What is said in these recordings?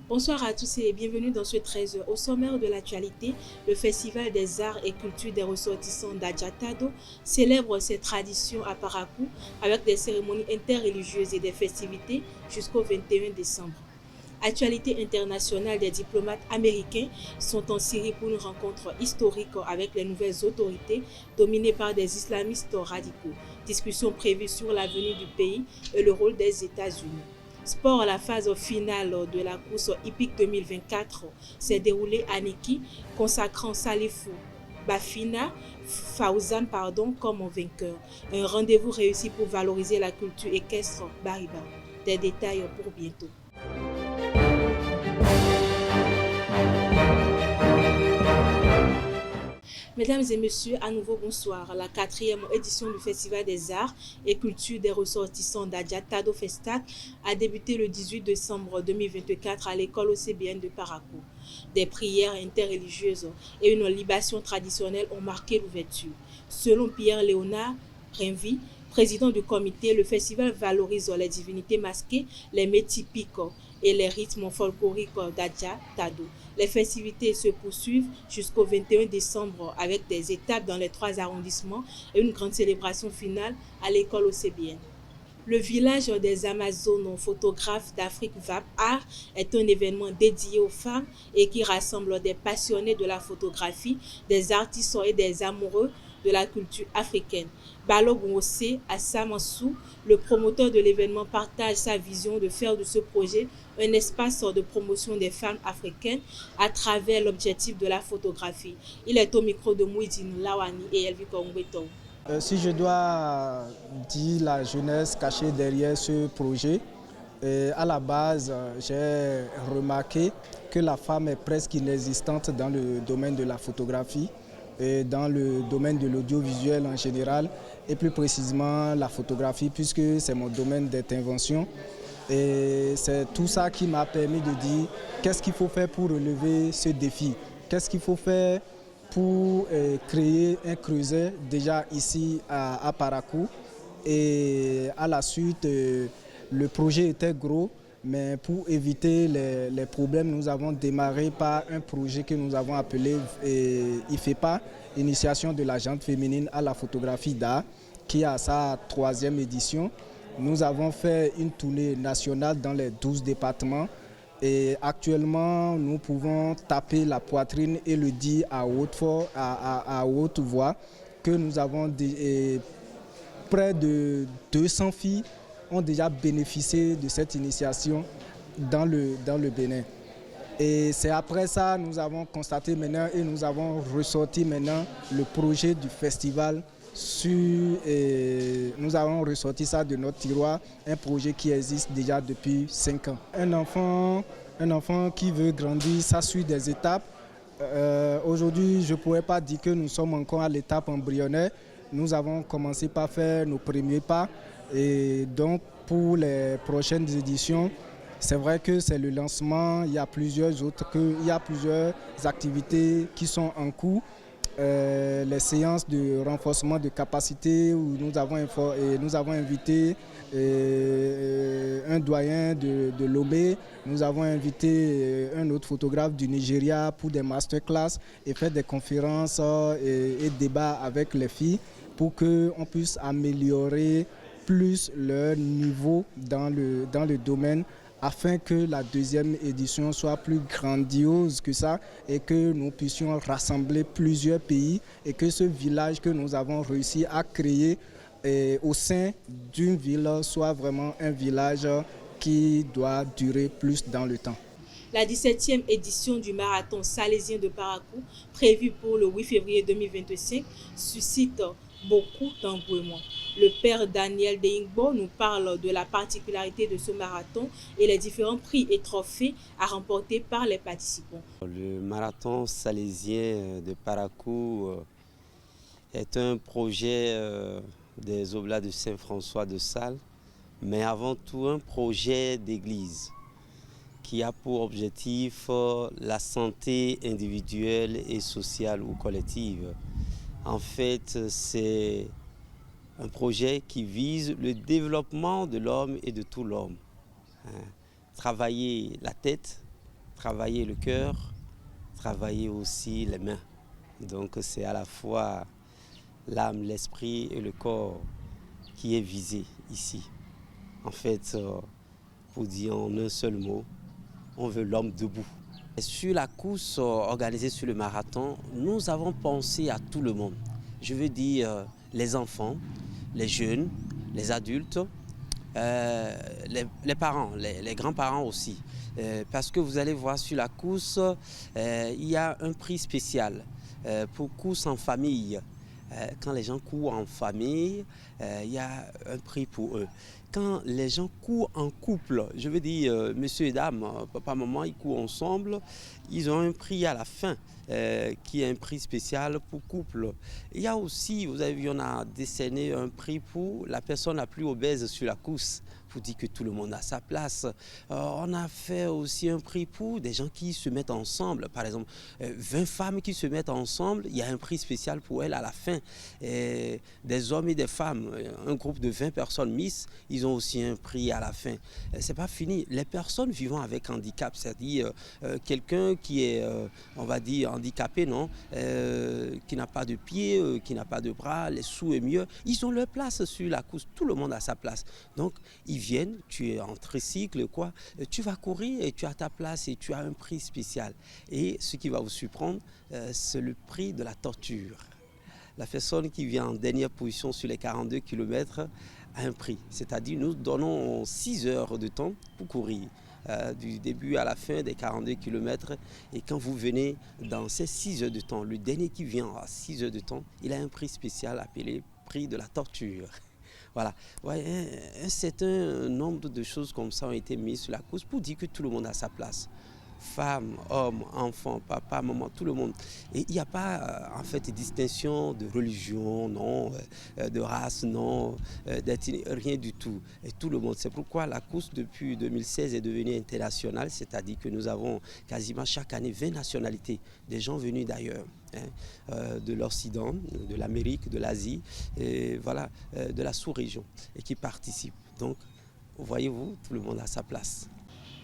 Bonsoir à tous et bienvenue dans ce 13h. Au sommaire de l'actualité, le Festival des arts et cultures des ressortissants d'Adjatado célèbre ses traditions à Parakou avec des cérémonies interreligieuses et des festivités jusqu'au 21 décembre. Actualité internationale, des diplomates américains sont en Syrie pour une rencontre historique avec les nouvelles autorités dominées par des islamistes radicaux. Discussion prévue sur l'avenir du pays et le rôle des États-Unis. Sport, la phase finale de la course hippique 2024 s'est déroulée à Niki, consacrant Salifou Bafina Faouzan comme vainqueur. Un rendez-vous réussi pour valoriser la culture équestre Bariba. Des détails pour bientôt. Mesdames et messieurs, à nouveau bonsoir. La 4e édition du Festival des arts et cultures des ressortissants d'Adjatado Festac a débuté le 18 décembre 2024 à l'école OCBN de Parakou. Des prières interreligieuses et une libation traditionnelle ont marqué l'ouverture. Selon Pierre-Léonard Renvi, président du comité, le festival valorise les divinités masquées, les mets typiques et les rythmes folkloriques d'Adjatado. Les festivités se poursuivent jusqu'au 21 décembre avec des étapes dans les 3 arrondissements et une grande célébration finale à l'école OCBN. Le village des Amazones photographes d'Afrique VAP Art est un événement dédié aux femmes et qui rassemble des passionnés de la photographie, des artistes et des amoureux de la culture africaine. Balogun Ose Assamansou, le promoteur de l'événement, partage sa vision de faire de ce projet un espace de promotion des femmes africaines à travers l'objectif de la photographie. Il est au micro de Mouidine Lawani et Elvi Kongbeton. Si je dois dire la jeunesse cachée derrière ce projet, à la base, j'ai remarqué que la femme est presque inexistante dans le domaine de la photographie, et dans le domaine de l'audiovisuel en général, et plus précisément la photographie, puisque c'est mon domaine d'intervention. Et c'est tout ça qui m'a permis de dire qu'est-ce qu'il faut faire pour relever ce défi, qu'est-ce qu'il faut faire pour créer un creuset déjà ici à Parakou. Et à la suite, le projet était gros, mais pour éviter les problèmes, nous avons démarré par un projet que nous avons appelé IFEPA, Initiation de la gente féminine à la photographie d'art, qui a sa 3e édition. Nous avons fait une tournée nationale dans les 12 départements. Et actuellement, nous pouvons taper la poitrine et le dire à haute voix que nous avons près de 200 filles ont déjà bénéficié de cette initiation dans le Bénin. Et c'est après ça que nous avons constaté maintenant et nous avons ressorti maintenant le projet du festival. Nous avons ressorti ça de notre tiroir, un projet qui existe déjà depuis 5 ans. Un enfant qui veut grandir, ça suit des étapes. Aujourd'hui, je ne pourrais pas dire que nous sommes encore à l'étape embryonnaire. Nous avons commencé par faire nos premiers pas. Et donc, pour les prochaines éditions, c'est vrai que c'est le lancement. Il y a plusieurs activités qui sont en cours. Les séances de renforcement de capacité où nous avons invité un doyen de Lomé, nous avons invité un autre photographe du Nigeria pour des masterclass et faire des conférences et débats avec les filles pour qu'on puisse améliorer plus leur niveau dans le domaine, afin que la 2e édition soit plus grandiose que ça et que nous puissions rassembler plusieurs pays et que ce village que nous avons réussi à créer au sein d'une ville soit vraiment un village qui doit durer plus dans le temps. La 17e édition du marathon salésien de Parakou, prévue pour le 8 février 2025, suscite beaucoup d'engouement. Le père Daniel Deingbo nous parle de la particularité de ce marathon et les différents prix et trophées à remporter par les participants. Le marathon salésien de Parakou est un projet des Oblats de Saint-François de Sales mais avant tout un projet d'église qui a pour objectif la santé individuelle et sociale ou collective. En fait, c'est un projet qui vise le développement de l'homme et de tout l'homme. Travailler la tête, travailler le cœur, travailler aussi les mains. Donc c'est à la fois l'âme, l'esprit et le corps qui est visé ici. En fait, pour dire en un seul mot, on veut l'homme debout. Et sur la course organisée sur le marathon, nous avons pensé à tout le monde. Je veux dire les enfants, les jeunes, les adultes, les parents, les grands-parents aussi. Parce que vous allez voir sur la course, il y a un prix spécial pour course en famille. Quand les gens courent en famille, il y a un prix pour eux. Quand les gens courent en couple, je veux dire, monsieur et dame, papa, maman, ils courent ensemble, ils ont un prix à la fin, qui est un prix spécial pour couple. Il y a aussi, vous avez vu, on a décerné un prix pour la personne la plus obèse sur la course, pour dire que tout le monde a sa place. On a fait aussi un prix pour des gens qui se mettent ensemble. Par exemple, 20 femmes qui se mettent ensemble, il y a un prix spécial pour elles à la fin. Et des hommes et des femmes, un groupe de 20 personnes Miss, ils ont aussi un prix à la fin. C'est pas fini. Les personnes vivant avec handicap, c'est-à-dire quelqu'un qui est, on va dire, handicapé, non, qui n'a pas de pieds, qui n'a pas de bras, les sous et mieux, ils ont leur place sur la course. Tout le monde a sa place. Donc, ils viennent, tu es en tricycle, quoi, tu vas courir et tu as ta place et tu as un prix spécial. Et ce qui va vous surprendre, c'est le prix de la torture. La personne qui vient en dernière position sur les 42 km a un prix. C'est-à-dire nous donnons 6 heures de temps pour courir. Du début à la fin des 42 km. Et quand vous venez dans ces 6 heures de temps, le dernier qui vient à 6 heures de temps, il a un prix spécial appelé prix de la torture. Voilà, ouais, un certain nombre de choses comme ça ont été mises sur la course pour dire que tout le monde a sa place. Femmes, hommes, enfants, papa, maman, tout le monde. Et il n'y a pas en fait de distinction de religion, non, de race, non, d'ethnie, rien du tout. Et tout le monde. C'est pourquoi la course depuis 2016 est devenue internationale, c'est-à-dire que nous avons quasiment chaque année 20 nationalités, des gens venus d'ailleurs. De l'Occident, de l'Amérique, de l'Asie, et voilà, de la sous-région, et qui participent. Donc, voyez-vous, tout le monde a sa place.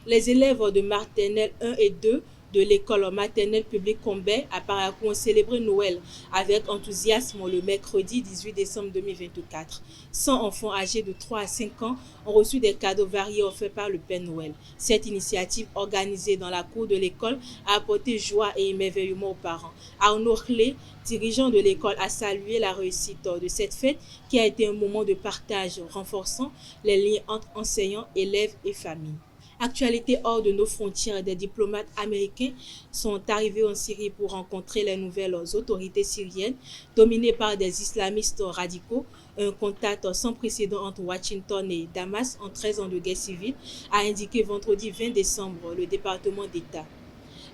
Les élèves de maternelle 1 et 2 de l'école maternelle publique Combay à Parakou ont célébré Noël avec enthousiasme le mercredi 18 décembre 2024. 100 enfants âgés de 3 à 5 ans ont reçu des cadeaux variés offerts par le Père Noël. Cette initiative organisée dans la cour de l'école a apporté joie et émerveillement aux parents. Arnaud Clé, dirigeant de l'école, a salué la réussite de cette fête qui a été un moment de partage renforçant les liens entre enseignants, élèves et familles. Actualité hors de nos frontières, des diplomates américains sont arrivés en Syrie pour rencontrer les nouvelles autorités syriennes dominées par des islamistes radicaux. Un contact sans précédent entre Washington et Damas en 13 ans de guerre civile, a indiqué vendredi 20 décembre le département d'État.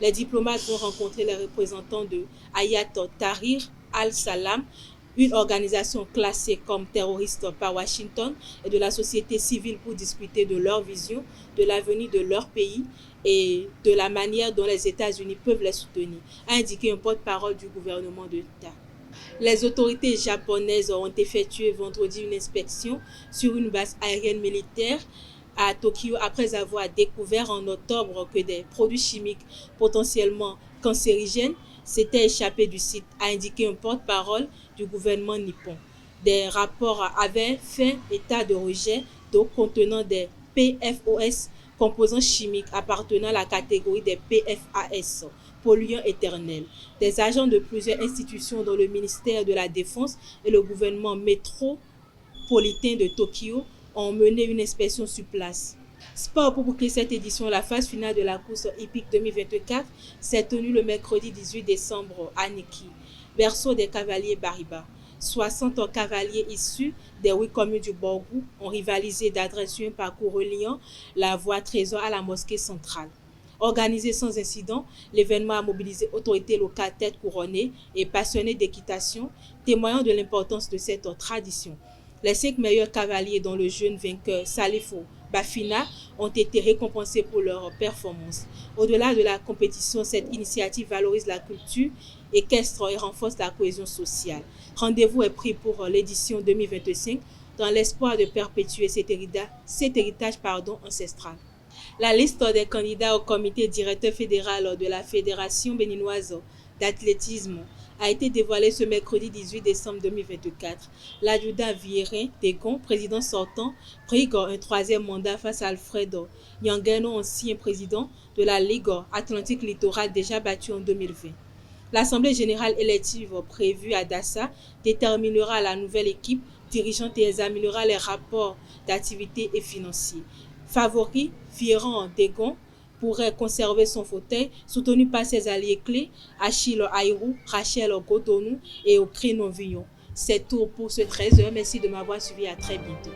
Les diplomates vont rencontrer les représentants de Hayat Tahrir al-Salam, une organisation classée comme terroriste par Washington, et de la société civile pour discuter de leur vision, de l'avenir de leur pays et de la manière dont les États-Unis peuvent les soutenir, a indiqué un porte-parole du gouvernement de l'État. Les autorités japonaises ont effectué vendredi une inspection sur une base aérienne militaire à Tokyo après avoir découvert en octobre que des produits chimiques potentiellement cancérigènes s'étaient échappés du site, a indiqué un porte-parole du gouvernement nippon. Des rapports avaient fait état de rejet d'eau contenant des PFOS, composants chimiques appartenant à la catégorie des PFAS, polluants éternels. Des agents de plusieurs institutions dont le ministère de la Défense et le gouvernement métropolitain de Tokyo ont mené une inspection sur place. Sport pour boucler cette édition, la phase finale de la course hippique 2024 s'est tenue le mercredi 18 décembre à Niki, berceau des cavaliers Bariba. 60 cavaliers issus des 8 communes du Borgou ont rivalisé d'adresse sur un parcours reliant la voie Trésor à la mosquée centrale. Organisé sans incident, l'événement a mobilisé autorités locales têtes couronnées et passionnés d'équitation, témoignant de l'importance de cette tradition. Les 5 meilleurs cavaliers, dont le jeune vainqueur Salifou Bafina, ont été récompensés pour leur performance. Au-delà de la compétition, cette initiative valorise la culture équestre et renforce la cohésion sociale. Rendez-vous est pris pour l'édition 2025 dans l'espoir de perpétuer cet héritage ancestral. La liste des candidats au comité directeur fédéral de la Fédération béninoise d'athlétisme a été dévoilée ce mercredi 18 décembre 2024. L'adjudant Viérin Tegon, président sortant, brigue un 3e mandat face à Alfredo Nyangeno, ancien président de la Ligue Atlantique Littorale déjà battue en 2020. L'Assemblée générale élective prévue à Dassa déterminera la nouvelle équipe dirigeante et examinera les rapports d'activité et financiers. Favori, Viérin Tegon pourrait conserver son fauteuil, soutenu par ses alliés clés, Achille Aïrou, Rachel Gotonou et Okrino Villon. C'est tout pour ce 13h. Merci de m'avoir suivi. À très bientôt.